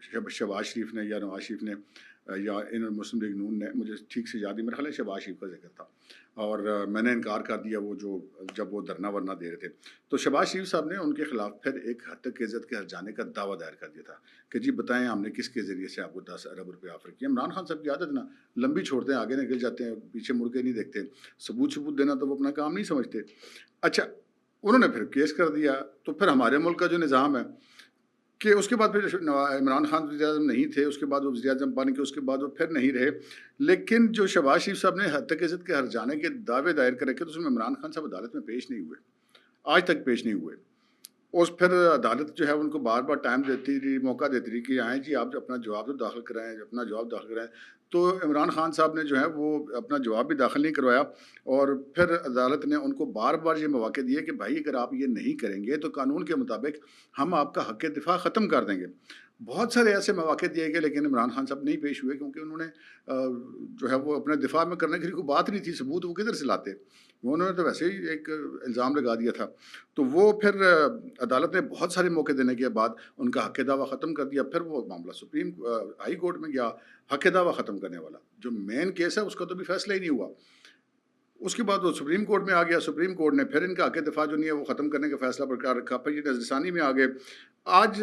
شہباز شریف نے یا نواز شریف نے یا ان مسلم لیگ نون نے، مجھے ٹھیک سے یاد نہیں، میرا خیال ہے شہباز شریف کا ذکر تھا، اور میں نے انکار کر دیا وہ جو جب وہ دھرنا ورنا دے رہے تھے، تو شہباز شریف صاحب نے ان کے خلاف پھر ایک حد تک عزت کے ہر جانے کا دعویٰ دائر کر دیا تھا کہ جی بتائیں ہم نے کس کے ذریعے سے آپ کو 10 ارب روپے آفر کیا۔ عمران خان صاحب کی عادت نا، لمبی چھوڑتے ہیں، آگے نکل جاتے ہیں، پیچھے مڑ کے نہیں دیکھتے، ثبوت دینا تو وہ اپنا کام نہیں سمجھتے۔ اچھا، انہوں نے پھر کیس کر دیا، تو پھر ہمارے ملک کا جو نظام ہے کہ اس کے بعد پھر عمران خان وزیر اعظم نہیں تھے، اس کے بعد وہ وزیر اعظم بن کے اس کے بعد وہ پھر نہیں رہے، لیکن جو شہباز شریف صاحب نے حد تک عزت کے ہر جانے کے دعوے دائر کر رکھے، تو اس میں عمران خان صاحب عدالت میں پیش نہیں ہوئے، آج تک پیش نہیں ہوئے۔ اس پھر عدالت جو ہے ان کو بار بار ٹائم دیتی رہی، موقع دیتی رہی کہ آئیں جی آپ اپنا جواب تو داخل کرائیں، اپنا جواب داخل کرائیں، تو عمران خان صاحب نے جو ہے وہ اپنا جواب بھی داخل نہیں کروایا، اور پھر عدالت نے ان کو بار بار یہ مواقع دیے کہ بھائی اگر آپ یہ نہیں کریں گے تو قانون کے مطابق ہم آپ کا حق دفاع ختم کر دیں گے۔ بہت سارے ایسے مواقع دیے گئے، لیکن عمران خان صاحب نہیں پیش ہوئے، کیونکہ انہوں نے جو ہے وہ اپنے دفاع میں کرنے کی کوئی بات نہیں تھی، ثبوت وہ کدھر سے لاتے، انہوں نے تو ویسے ہی ایک الزام لگا دیا تھا۔ تو وہ پھر عدالت نے بہت سارے موقع دینے کے بعد ان کا حق دعویٰ ختم کر دیا، پھر وہ معاملہ سپریم ہائی کورٹ میں گیا، حق دعویٰ ختم کرنے والا جو مین کیس ہے اس کا تو بھی فیصلہ ہی نہیں ہوا۔ اس کے بعد وہ سپریم کورٹ میں آ گیا، سپریم کورٹ نے پھر ان کا حق دفاع جو نہیں ہے وہ ختم کرنے کا فیصلہ برقرار رکھا، پھر یہ نظر ثانی میں آ گئے۔ آج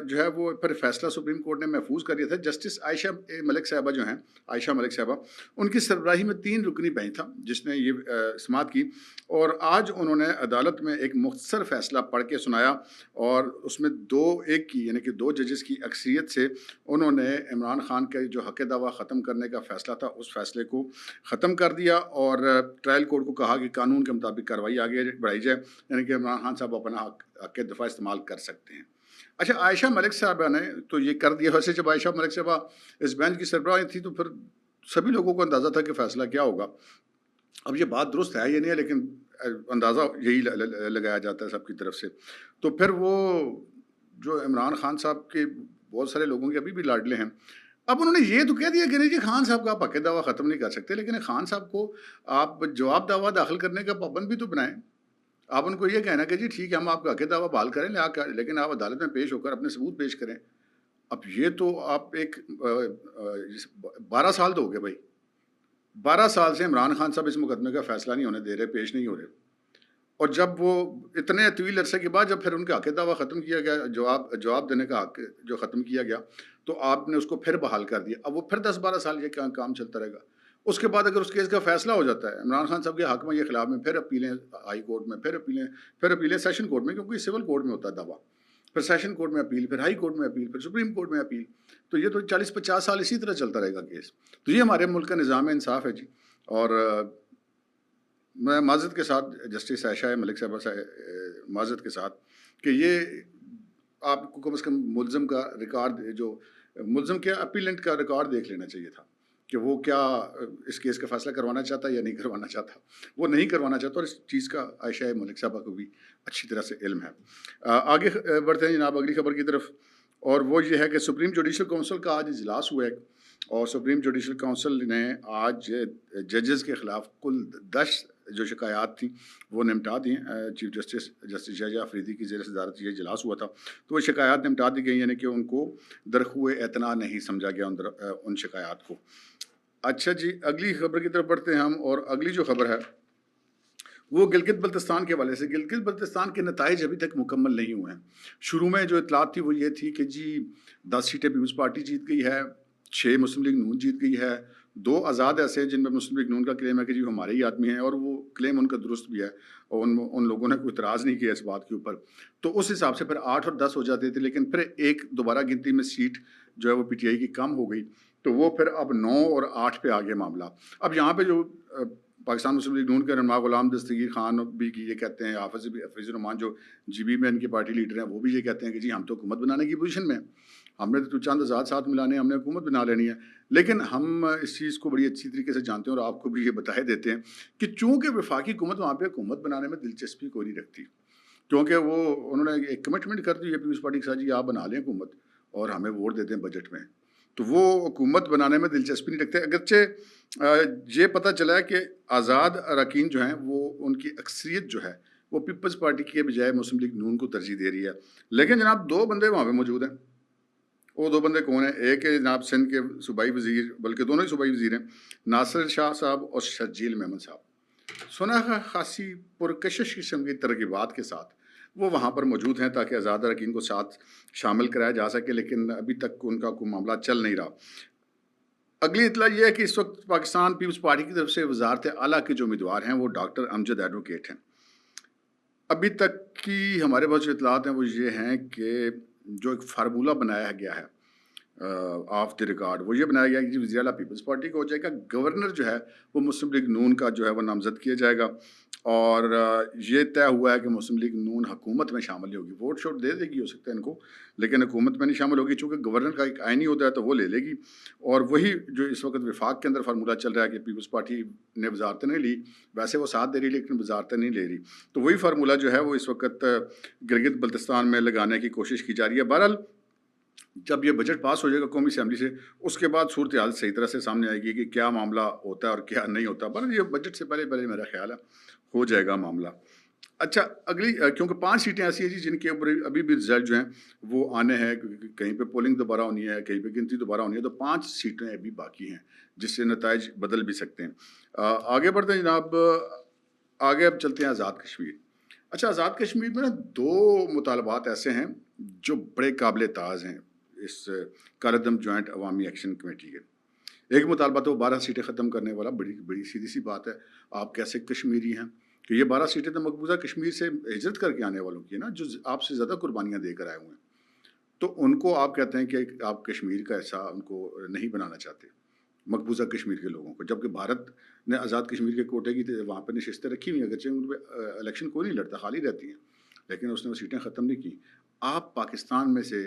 جو ہے وہ پھر فیصلہ سپریم کورٹ نے محفوظ کر دیا تھا۔ جسٹس عائشہ ملک صاحبہ جو ہیں، عائشہ ملک صاحبہ، ان کی سربراہی میں 3 رکنی بینچ تھا جس نے یہ سماعت کی، اور آج انہوں نے عدالت میں ایک مختصر فیصلہ پڑھ کے سنایا، اور اس میں 2-1 کی یعنی کہ 2 ججز کی اکثریت سے انہوں نے عمران خان کا جو حق دعویٰ ختم کرنے کا فیصلہ تھا اس فیصلے کو ختم کر دیا، اور ٹرائل کورٹ کو کہا کہ قانون کے مطابق کارروائی آگے بڑھائی جائے، یعنی کہ عمران خان صاحب اپنا حق دفاع استعمال کر سکتے ہیں۔ اچھا، عائشہ ملک صاحبہ نے تو یہ کر دیا۔ ویسے جب عائشہ ملک صاحبہ اس بینچ کی سربراہ تھی تو پھر سبھی لوگوں کو اندازہ تھا کہ فیصلہ کیا ہوگا۔ اب یہ بات درست ہے یہ نہیں ہے، لیکن اندازہ یہی لگایا جاتا ہے سب کی طرف سے۔ تو پھر وہ جو عمران خان صاحب کے بہت سارے لوگوں کے ابھی بھی لاڈلے ہیں، اب انہوں نے یہ تو کہہ دیا کہ نہیں جی خان صاحب کا آپ حق دعویٰ ختم نہیں کر سکتے، لیکن خان صاحب کو آپ جواب دعویٰ داخل کرنے کا پابند بھی تو بنائیں۔ آپ ان کو یہ کہنا کہ جی ٹھیک ہے ہم آپ کا حق دعویٰ بحال کریں، لیکن آپ عدالت میں پیش ہو کر اپنے ثبوت پیش کریں۔ اب یہ تو آپ ایک 12 سال تو ہو گئے بھائی، 12 سال سے عمران خان صاحب اس مقدمے کا فیصلہ نہیں ہونے دے رہے، پیش نہیں ہو رہے، اور جب وہ اتنے طویل عرصے کے بعد جب پھر ان کا حق دعویٰ ختم کیا گیا، جواب دینے کا حق جو ختم کیا گیا، تو آپ نے اس کو پھر بحال کر دیا۔ اب وہ پھر 10-12 سال یہ کام چلتا رہے گا۔ اس کے بعد اگر اس کیس کا فیصلہ ہو جاتا ہے عمران خان صاحب کے حق میں یا خلاف میں، پھر اپیلیں ہائی کورٹ میں، پھر اپیلیں سیشن کورٹ میں، کیونکہ سول کورٹ میں ہوتا ہے دعویٰ، پھر سیشن کورٹ میں اپیل، پھر ہائی کورٹ میں اپیل، پھر سپریم کورٹ میں اپیل، تو یہ تو 40-50 سال اسی طرح چلتا رہے گا کیس۔ تو یہ ہمارے ملک کا نظام انصاف ہے جی۔ اور میں معذرت کے ساتھ جسٹس عائشہ ملک صاحبہ سے معذرت کے ساتھ کہ یہ آپ کو کم از کم ملزم کا ریکارڈ، جو ملزم کے اپیلنٹ کا ریکارڈ دیکھ لینا چاہیے تھا کہ وہ کیا اس کیس کا فیصلہ کروانا چاہتا یا نہیں کروانا چاہتا۔ وہ نہیں کروانا چاہتا، اور اس چیز کا عائشہ ملک صاحبہ کو بھی اچھی طرح سے علم ہے۔ آگے بڑھتے ہیں جناب اگلی خبر کی طرف، اور وہ یہ ہے کہ سپریم جوڈیشل کونسل کا آج اجلاس ہوا ہے، اور سپریم جوڈیشل کونسل نے آج ججز کے خلاف کل 10 جو شکایات تھیں وہ نمٹا دیں۔ چیف جسٹس جج آفریدی کی زیر صدارت یہ اجلاس ہوا تھا، تو وہ شکایات نمٹا دی گئی، یعنی کہ ان کو درخواست اعتنا نہیں سمجھا گیا ان شکایات کو۔ اچھا جی، اگلی خبر کی طرف بڑھتے ہیں ہم، اور اگلی جو خبر ہے وہ گلگت بلتستان کے حوالے سے۔ گلگت بلتستان کے نتائج ابھی تک مکمل نہیں ہوئے ہیں۔ شروع میں جو اطلاعات تھی وہ یہ تھی کہ جی 10 سیٹیں پیپلز پارٹی جیت گئی ہے، 6 مسلم لیگ نون جیت گئی ہے، 2 آزاد ایسے ہیں جن میں مسلم لیگ نون کا کلیم ہے کہ جی ہمارے ہی آدمی ہیں، اور وہ کلیم ان کا درست بھی ہے، اور ان لوگوں نے کوئی اعتراض نہیں کیا اس بات کے اوپر۔ تو اس حساب سے پھر 8 اور 10 ہو جاتے تھے، لیکن پھر ایک دوبارہ گنتی میں سیٹ جو ہے وہ پی ٹی آئی کی کم ہو گئی، تو وہ پھر اب 9 اور 8 پہ آ گیا معاملہ۔ اب یہاں پہ جو پاکستان مسلم لیگ نون کے رہنما غلام دستگیر خان بھی یہ کہتے ہیں، حافظ الرحمان جو جی بی میں ان کے پارٹی لیڈر ہیں، وہ بھی یہ کہتے ہیں کہ جی ہم تو حکومت بنانے کی پوزیشن میں ہیں، ہم نے تو چند آزاد ساتھ ملانے، ہم نے حکومت بنا لینی ہے۔ لیکن ہم اس چیز کو بڑی اچھی طریقے سے جانتے ہیں، اور آپ کو بھی یہ بتائے دیتے ہیں کہ چونکہ وفاقی حکومت وہاں پہ حکومت بنانے میں دلچسپی کوئی نہیں رکھتی، کیونکہ انہوں نے ایک کمٹمنٹ کر دی ہے پیپلز پارٹی کے ساتھ، جی آپ بنا لیں حکومت اور ہمیں ووٹ دیتے ہیں بجٹ میں، تو وہ حکومت بنانے میں دلچسپی نہیں رکھتے۔ اگرچہ یہ پتہ چلا ہے کہ آزاد اراکین جو ہیں وہ ان کی اکثریت جو ہے وہ پیپلز پارٹی کے بجائے مسلم لیگ نون کو ترجیح دے رہی ہے، لیکن جناب 2 بندے وہاں پہ موجود ہیں، وہ دو بندے کون ہیں؟ ایک ہے جناب سندھ کے صوبائی وزیر، بلکہ دونوں ہی صوبائی وزیر ہیں، ناصر شاہ صاحب اور شرجیل میمن صاحب۔ سنا ہے خاصی پرکشش قسم کی ترغیبات کے ساتھ وہ وہاں پر موجود ہیں تاکہ آزاد اراکین کو ساتھ شامل کرایا جا سکے، لیکن ابھی تک ان کا کوئی معاملہ چل نہیں رہا۔ اگلی اطلاع یہ ہے کہ اس وقت پاکستان پیپلز پارٹی کی طرف سے وزارت اعلیٰ کے جو امیدوار ہیں وہ ڈاکٹر امجد ایڈوکیٹ ہیں۔ ابھی تک کی ہمارے پاس جو اطلاعات ہیں وہ یہ ہیں کہ جو ایک فارمولہ بنایا گیا ہے آف دی ریکارڈ، وہ یہ بنایا گیا کہ وزیر اعلیٰ پیپلز پارٹی کو ہو جائے گا، گورنر جو ہے وہ مسلم لیگ نون کا جو ہے وہ نامزد کیا جائے گا، اور یہ طے ہوا ہے کہ مسلم لیگ نون حکومت میں شامل ہوگی، ووٹ شوٹ دے دے گی ہو سکتا ہے ان کو، لیکن حکومت میں نہیں شامل ہوگی، چونکہ گورنر کا ایک آئینی ہوتا ہے تو وہ لے لے گی۔ اور وہی جو اس وقت وفاق کے اندر فارمولہ چل رہا ہے کہ پیپلز پارٹی نے وزارتیں نہیں لی، ویسے وہ ساتھ دے رہی لیکن وزارتیں نہیں لے رہی، تو وہی فارمولہ جو ہے وہ اس وقت گلگت بلتستان میں لگانے کی کوشش کی جا رہی ہے۔ بہرحال جب یہ بجٹ پاس ہو جائے گا قومی اسمبلی سے، اس کے بعد صورتحال صحیح طرح سے سامنے آئے گی کہ کیا معاملہ ہوتا ہے اور کیا نہیں ہوتا، بہرحال یہ بجٹ سے پہلے میرا خیال ہے ہو جائے گا معاملہ۔ اچھا، اگلی کیونکہ 5 سیٹیں ایسی ہیں جن کے اوپر ابھی بھی رزلٹ جو ہیں وہ آنے ہیں، کہیں پہ پولنگ دوبارہ ہونی ہے، کہیں پہ گنتی دوبارہ ہونی ہے، تو 5 سیٹیں ابھی باقی ہیں جس سے نتائج بدل بھی سکتے ہیں۔ آگے بڑھتے ہیں جناب، آگے اب چلتے ہیں آزاد کشمیر۔ اچھا، آزاد کشمیر میں نا 2 مطالبات ایسے ہیں جو بڑے قابل اعتراض ہیں اس کالعدم جوائنٹ عوامی ایکشن کمیٹی کے۔ ایک مطالبہ تو 12 سیٹیں ختم کرنے والا، بڑی سیدھی سی بات ہے، آپ کیسے کشمیری ہیں کہ یہ 12 سیٹیں تو مقبوضہ کشمیر سے ہجرت کر کے آنے والوں کی ہیں نا، جو آپ سے زیادہ قربانیاں دے کر آئے ہوئے ہیں، تو ان کو آپ کہتے ہیں کہ آپ کشمیر کا ایسا ان کو نہیں بنانا چاہتے، مقبوضہ کشمیر کے لوگوں کو، جبکہ بھارت نے آزاد کشمیر کے کوٹے کی وہاں پہ نشستیں رکھی ہوئی ہیں، اگرچہ ان پہ الیکشن کوئی نہیں لڑتا، خالی رہتی ہیں، لیکن اس نے وہ سیٹیں ختم نہیں کی۔ آپ پاکستان میں سے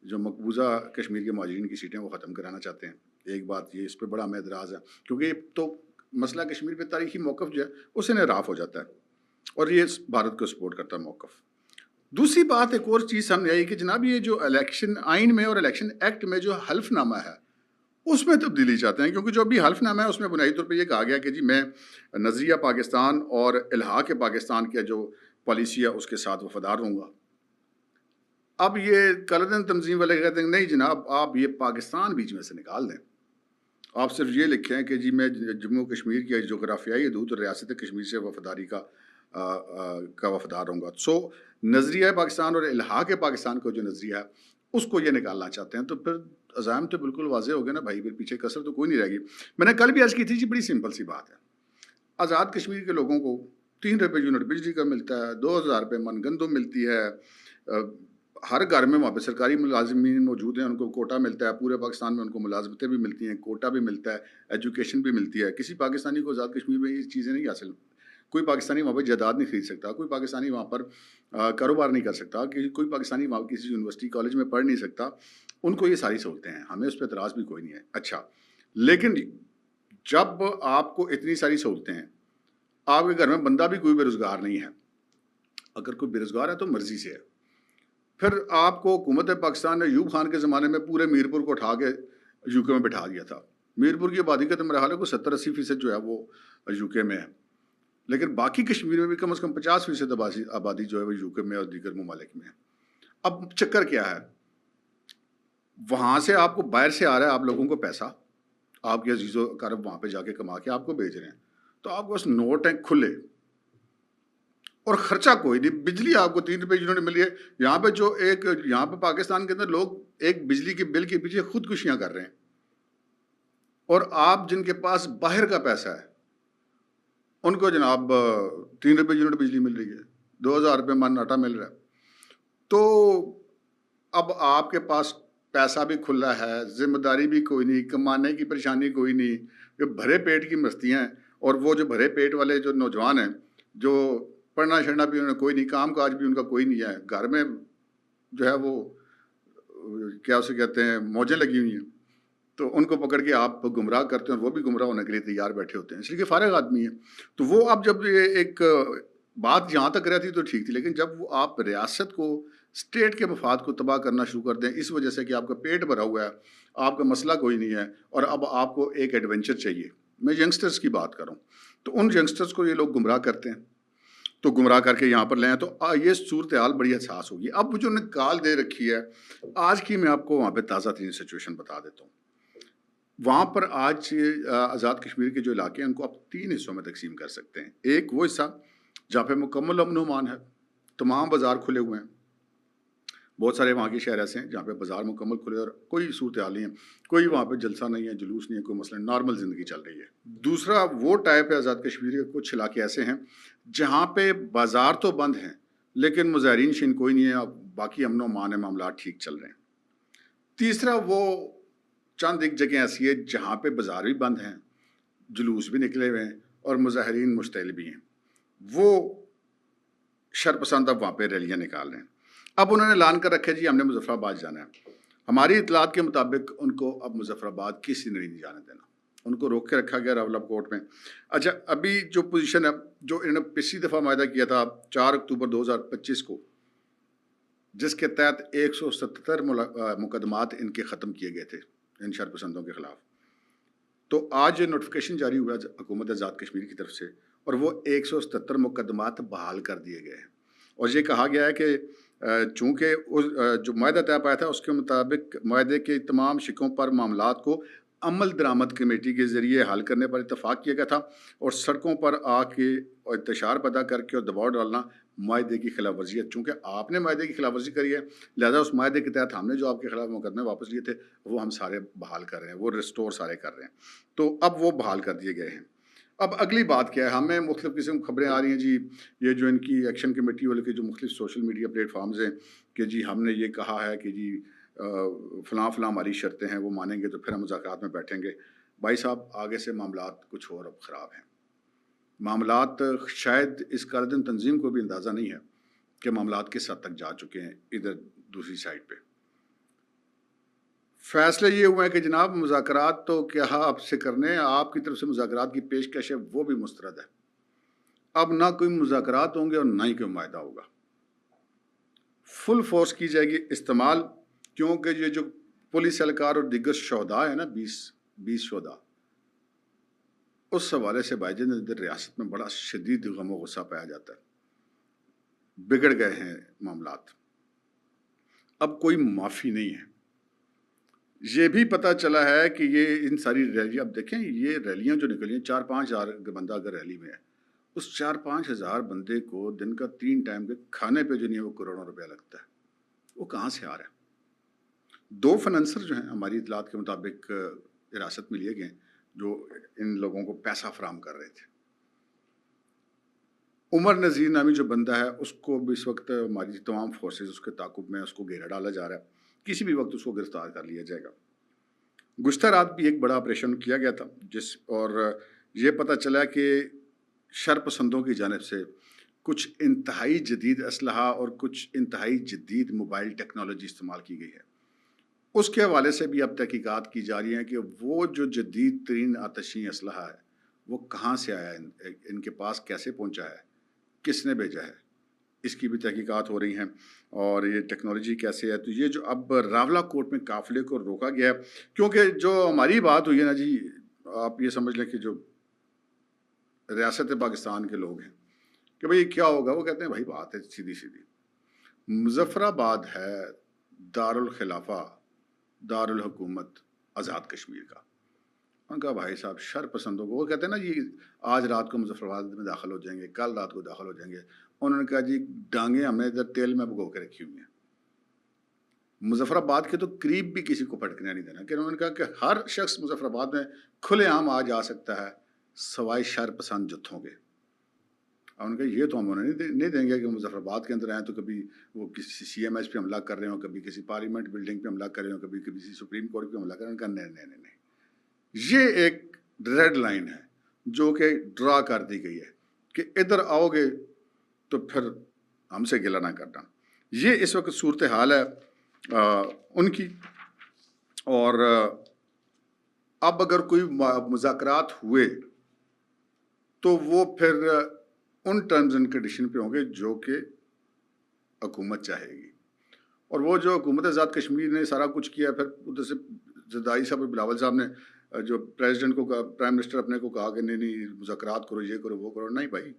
جو مقبوضہ کشمیر کے مہاجرین کی سیٹیں وہ ختم کرانا چاہتے ہیں۔ ایک بات یہ، اس پہ بڑا ہمیں اعتراض ہے، کیونکہ یہ تو مسئلہ کشمیر پہ تاریخی موقف جو ہے اس سے انحراف ہو جاتا ہے اور یہ بھارت کو سپورٹ کرتا ہے موقف۔ دوسری بات، ایک اور چیز سامنے آئی کہ جناب یہ جو الیکشن آئین میں اور الیکشن ایکٹ میں جو حلف نامہ ہے اس میں تبدیلی چاہتے ہیں، کیونکہ جو ابھی حلف نامہ ہے اس میں بنیادی طور پہ یہ کہا گیا کہ جی میں نظریہ پاکستان اور الحاق پاکستان کی جو پالیسی ہے اس کے ساتھ وفادار رہوں گا۔ اب یہ کالعدم تنظیم والے کہتے ہیں نہیں جناب، آپ یہ پاکستان بیچ میں سے نکال دیں، آپ صرف یہ لکھیں کہ جی میں جموں کشمیر کی جغرافیائی حدود اور ریاست کشمیر سے وفاداری کا وفادار رہوں گا۔ سو نظریہ پاکستان اور الحاق پاکستان کا جو نظریہ ہے اس کو یہ نکالنا چاہتے ہیں، تو پھر عزائم تو بالکل واضح ہو گیا نا بھائی، پھر پیچھے کسر تو کوئی نہیں رہے گی۔ میں نے کل بھی عرض کی تھی جی، بڑی سمپل سی بات ہے، آزاد کشمیر کے لوگوں کو 3 روپے یونٹ بجلی کا ملتا ہے، 2000 روپے من گندم ملتی ہے، ہر گھر میں وہاں پہ سرکاری ملازمین موجود ہیں، ان کو کوٹا ملتا ہے، پورے پاکستان میں ان کو ملازمتیں بھی ملتی ہیں، کوٹا بھی ملتا ہے، ایجوکیشن بھی ملتی ہے۔ کسی پاکستانی کو آزاد کشمیر میں یہ چیزیں نہیں حاصل، کوئی پاکستانی وہاں پہ جائیداد نہیں خرید سکتا، کوئی پاکستانی وہاں پر کاروبار نہیں کر سکتا، کوئی پاکستانی وہاں کسی یونیورسٹی کالج میں پڑھ نہیں سکتا، ان کو یہ ساری سہولتیں ہیں، ہمیں اس پہ اعتراض بھی کوئی نہیں ہے۔ اچھا، لیکن جب آپ کو اتنی ساری سہولتیں ہیں، آپ کے گھر میں بندہ بھی کوئی بے روزگار نہیں ہے، اگر کوئی بے روزگار ہے تو مرضی سے ہے، پھر آپ کو حکومت پاکستان نے ایوب خان کے زمانے میں پورے میرپور کو اٹھا کے یو کے میں بٹھا دیا تھا۔ میرپور کی آبادی کا تو میرا حال ہے کوئی 70-80% جو ہے وہ یو کے میں ہے، لیکن باقی کشمیر میں بھی کم از کم 50% آبادی جو ہے وہ یو کے میں اور دیگر ممالک میں ہے۔ اب چکر کیا ہے، وہاں سے آپ کو باہر سے آ رہا ہے آپ لوگوں کو پیسہ، آپ کے عزیز و اقارب وہاں پہ جا کے کما کے آپ کو بھیج رہے ہیں، تو آپ کو بس نوٹ ہیں کھلے اور خرچہ کوئی نہیں، بجلی آپ کو 3 روپے یونٹ ملی ہے۔ یہاں پہ جو یہاں پہ پاکستان کے اندر لوگ ایک بجلی کے بل کے پیچھے خودکشیاں کر رہے ہیں، اور آپ جن کے پاس باہر کا پیسہ ہے ان کو جناب 3 روپے یونٹ بجلی مل رہی ہے، 2000 روپے من آٹا مل رہا ہے، تو اب آپ کے پاس پیسہ بھی کھلا ہے، ذمہ داری بھی کوئی نہیں، کمانے کی پریشانی کوئی نہیں، یہ بھرے پیٹ کی مستیاں ہیں۔ اور وہ جو بھرے پیٹ والے جو نوجوان ہیں، جو پڑھنا شڑنا بھی انہیں کوئی نہیں، کام کاج بھی ان کا کوئی نہیں ہے، گھر میں جو ہے وہ کیا اسے کہتے ہیں موجیں لگی ہوئی ہیں، تو ان کو پکڑ کے آپ گمراہ کرتے ہیں، اور وہ بھی گمراہ ہونے کے لیے تیار بیٹھے ہوتے ہیں، اس لیے کہ فارغ آدمی ہیں۔ تو وہ اب جب یہ ایک بات یہاں تک رہتی تو ٹھیک تھی، لیکن جب وہ آپ ریاست کو، اسٹیٹ کے مفاد کو تباہ کرنا شروع کر دیں اس وجہ سے کہ آپ کا پیٹ بھرا ہوا ہے، آپ کا مسئلہ کوئی نہیں ہے، اور اب آپ کو ایک ایڈونچر چاہیے، میں ینگسٹرز کی بات کر رہا ہوں، تو ان ینگسٹرز کو یہ لوگ گمراہ کرتے ہیں۔ تو گمراہ کر کے یہاں پر لے آئیں، تو یہ صورتحال بڑی حساس ہوگی۔ اب جو انہیں کال دے رکھی ہے آج کی، میں آپ کو وہاں پہ تازہ ترین سچویشن بتا دیتا ہوں۔ وہاں پر آج آزاد کشمیر کے جو علاقے ہیں ان کو آپ 3 حصوں میں تقسیم کر سکتے ہیں۔ ایک وہ حصہ جہاں پہ مکمل امن و امان ہے، تمام بازار کھلے ہوئے ہیں، بہت سارے وہاں کے شہر ایسے ہیں جہاں پہ بازار مکمل کھلے اور کوئی صورتحال نہیں ہے، کوئی وہاں پہ جلسہ نہیں ہے، جلوس نہیں ہے، کوئی مسئلہ، نارمل زندگی چل رہی ہے۔ دوسرا وہ ٹائپ ہے آزاد کشمیر کے کچھ علاقے ایسے ہیں جہاں پہ بازار تو بند ہیں لیکن مظاہرین شین کوئی نہیں ہے، باقی امن و امان ہے، معاملات ٹھیک چل رہے ہیں۔ تیسرا وہ چند ایک جگہ ایسی ہے جہاں پہ بازار بھی بند ہیں، جلوس بھی نکلے ہوئے ہیں اور مظاہرین مشتعل بھی ہیں، وہ شرپسند اب وہاں پہ ریلیاں نکال رہے ہیں۔ اب انہوں نے اعلان کر رکھا جی ہم نے مظفر آباد جانا ہے۔ ہماری اطلاعات کے مطابق ان کو اب مظفر آباد کسی نے نہیں جانے دینا، ان کو روک کے رکھا گیا راولپ کوٹ میں۔ اچھا، ابھی جو پوزیشن ہے جو انہوں نے پچھلی دفعہ معاہدہ کیا تھا 4 اکتوبر 2025 کو، جس کے تحت 177 مقدمات ان کے ختم کیے گئے تھے ان شرپسندوں کے خلاف، تو آج نوٹیفیکیشن جاری ہوا ہے حکومت آزاد کشمیر کی طرف سے اور وہ 177 مقدمات بحال کر دیے گئے ہیں۔ اور یہ کہا گیا ہے کہ چونکہ جو معاہدہ طے پایا تھا اس کے مطابق معاہدے کے تمام شقوں پر معاملات کو عمل درآمد کمیٹی کے ذریعے حل کرنے پر اتفاق کیا گیا تھا، اور سڑکوں پر آ کے اور انتشار پیدا کر کے اور دباؤ ڈالنا معاہدے کی خلاف ورزی ہے۔ چونکہ آپ نے معاہدے کی خلاف ورزی کری ہے لہذا اس معاہدے کے تحت ہم نے جو آپ کے خلاف مقدمے واپس لیے تھے وہ ہم سارے بحال کر رہے ہیں، وہ ریسٹور سارے کر رہے ہیں، تو اب وہ بحال کر دیے گئے ہیں۔ اب اگلی بات کیا ہے، ہمیں مختلف قسم کی خبریں آ رہی ہیں جی، یہ جو ان کی ایکشن کمیٹی والے کے جو مختلف سوشل میڈیا پلیٹ فارمز ہیں کہ جی ہم نے یہ کہا ہے کہ جی فلاں فلاں ہماری شرطیں ہیں، وہ مانیں گے تو پھر ہم مذاکرات میں بیٹھیں گے۔ بھائی صاحب آگے سے معاملات کچھ اور اب خراب ہیں، معاملات شاید اس کاردن تنظیم کو بھی اندازہ نہیں ہے کہ معاملات کس حد تک جا چکے ہیں ادھر دوسری سائڈ پہ۔ فیصلہ یہ ہوا ہے کہ جناب مذاکرات تو کیا آپ سے کرنے ہیں، آپ کی طرف سے مذاکرات کی پیشکش ہے وہ بھی مسترد ہے، اب نہ کوئی مذاکرات ہوں گے اور نہ ہی کوئی معاہدہ ہوگا، فل فورس کی جائے گی استعمال، کیونکہ یہ جو پولیس اہلکار اور دیگر شہداء ہیں نا 20 شہداء، اس حوالے سے بھائی جان ادھر ریاست میں بڑا شدید غم و غصہ پایا جاتا ہے، بگڑ گئے ہیں معاملات، اب کوئی معافی نہیں ہے۔ یہ بھی پتہ چلا ہے کہ یہ ان ساری ریلیاں، اب دیکھیں یہ ریلیاں جو نکلی ہیں 4-5 ہزار بندہ اگر ریلی میں ہے، اس 4-5 ہزار بندے کو دن کا 3 ٹائم کے کھانے پہ جو نہیں ہے وہ کروڑوں روپیہ لگتا ہے، وہ کہاں سے آ رہا ہے؟ 2 فنانسر جو ہیں ہماری اطلاعات کے مطابق حراست میں لیے گئے جو ان لوگوں کو پیسہ فراہم کر رہے تھے۔ عمر نذیر نامی جو بندہ ہے اس کو بھی اس وقت ہماری تمام فورسز اس کے تعاقب میں، اس کو گھیرا ڈالا جا رہا ہے، کسی بھی وقت اس کو گرفتار کر لیا جائے گا۔ گزشتہ رات بھی ایک بڑا آپریشن کیا گیا تھا اور یہ پتہ چلا کہ شرپسندوں کی جانب سے کچھ انتہائی جدید اسلحہ اور کچھ انتہائی جدید موبائل ٹیکنالوجی استعمال کی گئی ہے۔ اس کے حوالے سے بھی اب تحقیقات کی جا رہی ہیں کہ وہ جو جدید ترین آتشی اسلحہ ہے وہ کہاں سے آیا ہے، ان کے پاس کیسے پہنچا ہے، کس نے بھیجا ہے، اس کی بھی تحقیقات ہو رہی ہیں، اور یہ ٹیکنالوجی کیسے ہے۔ تو یہ جو اب راولہ کوٹ میں قافلے کو روکا گیا ہے، کیونکہ جو ہماری بات ہوئی ہے نا جی، آپ یہ سمجھ لیں کہ جو ریاست پاکستان کے لوگ ہیں کہ بھئی کیا ہوگا، وہ کہتے ہیں بھائی بات ہے سیدھی سیدھی، مظفر آباد ہے دارالخلافہ، دارالحکومت آزاد کشمیر کا۔ ان کا بھائی صاحب شر پسندوں کو، وہ کہتے ہیں نا جی آج رات کو مظفر آباد میں داخل ہو جائیں گے، کل رات کو داخل ہو جائیں گے، انہوں نے کہا جی ڈانگیں ہم نے ادھر تیل میں بھگو کے رکھی ہوئی ہیں، مظفر آباد کے تو قریب بھی کسی کو پھٹکنے نہیں دینا، کہ انہوں نے کہا کہ ہر شخص مظفر آباد میں کھلے عام آ جا سکتا ہے سوائے شر پسند جتھوں کے۔ اور ان کا یہ تو ہم انہیں نہیں دیں گے کہ مظفر آباد کے اندر آئیں تو کبھی وہ کسی سی ایم ایچ پہ حملہ کر رہے ہوں، کبھی کسی پارلیمنٹ بلڈنگ پہ حملہ کر رہے ہوں، کبھی کسی سپریم کورٹ پہ حملہ کر رہے ہوں۔ نہیں، یہ ایک ریڈ لائن ہے جو کہ ڈرا کر دی گئی ہے کہ ادھر آؤ گے تو پھر ہم سے گلہ نہ کرنا۔ یہ اس وقت صورتحال ہے ان کی، اور اب اگر کوئی مذاکرات ہوئے تو وہ پھر ان ٹرمز اینڈ کنڈیشن پہ ہوں گے جو کہ حکومت چاہے گی، اور وہ جو حکومت آزاد کشمیر نے سارا کچھ کیا، پھر ادھر سے زرداری صاحب اور بلاول صاحب نے جو پریزیڈنٹ کو، پرائم منسٹر اپنے کو کہا کہ نہیں مذاکرات کرو، یہ کرو وہ کرو، نہیں بھائی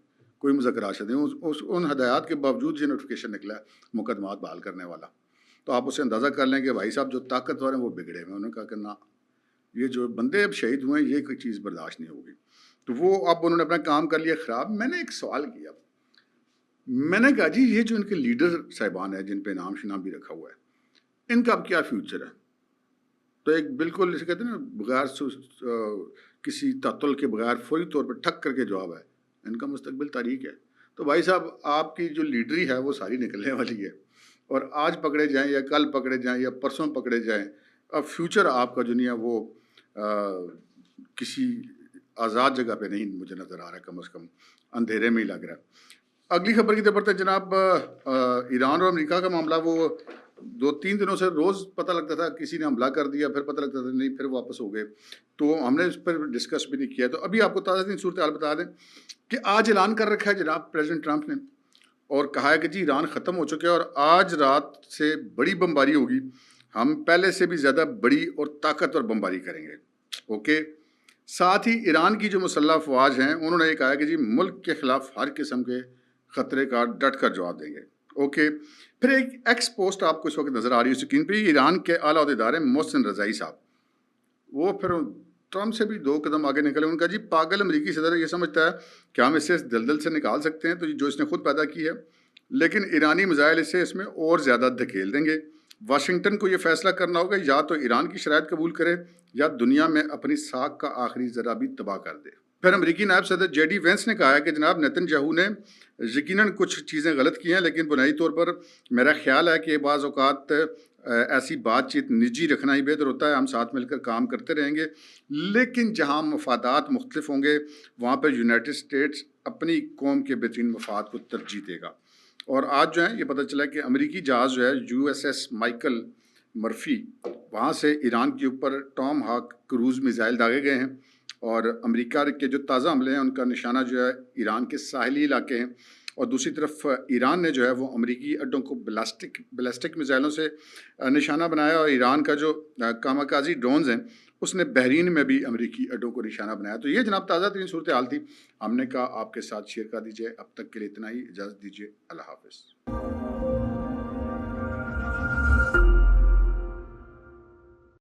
کوئی مذاکرات شدید ان ہدایات کے باوجود جو نوٹیفکیشن نکلا ہے مقدمات بحال کرنے والا، تو آپ اسے اندازہ کر لیں کہ بھائی صاحب جو طاقتور ہیں وہ بگڑے ہوئے. انہوں نے کہا کہ نہ، یہ جو بندے اب شہید ہوئے ہیں یہ کوئی چیز برداشت نہیں ہوگی. تو وہ اب انہوں نے اپنا کام کر لیا خراب. میں نے ایک سوال کیا، میں نے کہا جی یہ جو ان کے لیڈر صاحبان ہیں جن پہ نام شنام بھی رکھا ہوا ہے، ان کا اب کیا فیوچر ہے؟ تو ایک بالکل جسے کہتے ہیں نا بغیر کسی تعطل کے بغیر فوری طور پہ ٹھک کر کے جواب ہے، ان کا مستقبل تاریک ہے. تو بھائی صاحب آپ کی جو لیڈری ہے وہ ساری نکلنے والی ہے، اور آج پکڑے جائیں یا کل پکڑے جائیں یا پرسوں پکڑے جائیں، اب فیوچر آپ کا جو نہیں ہے وہ کسی آزاد جگہ پہ نہیں مجھے نظر آ رہا ہے، کم از کم اندھیرے میں ہی لگ رہا ہے. اگلی خبر کی طرف بڑھتے ہیں جناب. ایران اور امریکہ کا معاملہ وہ 2-3 دنوں سے روز پتہ لگتا تھا کسی نے حملہ کر دیا، پھر پتہ لگتا تھا نہیں، پھر واپس ہو گئے، تو ہم نے اس پر ڈسکس بھی نہیں کیا. تو ابھی آپ کو تازہ ترین صورتحال بتا دیں کہ آج اعلان کر رکھا ہے جناب پریزیڈنٹ ٹرمپ نے، اور کہا ہے کہ جی ایران ختم ہو چکے ہیں اور آج رات سے بڑی بمباری ہوگی، ہم پہلے سے بھی زیادہ بڑی اور طاقتور بمباری کریں گے. اوکے. ساتھ ہی ایران کی جو مسلح افواج ہیں انہوں نے یہ کہا ہے کہ جی ملک کے خلاف ہر قسم کے خطرے کا ڈٹ کر جواب دیں گے. اوکے. پھر ایک ایکس پوسٹ آپ کو اس وقت نظر آ رہی ہے اسکرین پہ، ایران کے اعلیٰ عہدیدار ہیں محسن رضائی صاحب، وہ پھر ٹرمپ سے بھی 2 قدم آگے نکلے. ان کا جی پاگل امریکی صدر یہ سمجھتا ہے کہ ہم اسے اس دلدل سے نکال سکتے ہیں تو جو اس نے خود پیدا کی ہے، لیکن ایرانی میزائل اسے اس میں اور زیادہ دھکیل دیں گے. واشنگٹن کو یہ فیصلہ کرنا ہوگا یا تو ایران کی شرائط قبول کرے یا دنیا میں اپنی ساکھ کا آخری ذرا بھی تباہ کر دے. پھر امریکی نائب صدر جے ڈی وینس نے کہا ہے کہ جناب نیتن یاہو نے یقیناً کچھ چیزیں غلط کی ہیں، لیکن بنیادی طور پر میرا خیال ہے کہ بعض اوقات ایسی بات چیت نجی رکھنا ہی بہتر ہوتا ہے. ہم ساتھ مل کر کام کرتے رہیں گے، لیکن جہاں مفادات مختلف ہوں گے وہاں پہ یونائٹڈ اسٹیٹس اپنی قوم کے بہترین مفاد کو ترجیح دے گا. اور آج جو ہے یہ پتہ چلا کہ امریکی جہاز جو ہے USS مائیکل مرفی، وہاں سے ایران کے اوپر ٹام ہاک کروز میزائل داغے گئے ہیں، اور امریکہ کے جو تازہ حملے ہیں ان کا نشانہ جو ہے ایران کے ساحلی علاقے ہیں. اور دوسری طرف ایران نے جو ہے وہ امریکی اڈوں کو بلاسٹک میزائلوں سے نشانہ بنایا، اور ایران کا جو کاماکازی ڈرونز ہیں اس نے بحرین میں بھی امریکی اڈوں کو نشانہ بنایا. تو یہ جناب تازہ ترین صورتحال تھی، ہم نے کہا آپ کے ساتھ شیئر کر دیجیے. اب تک کے لیے اتنا ہی، اجازت دیجیے، اللہ حافظ.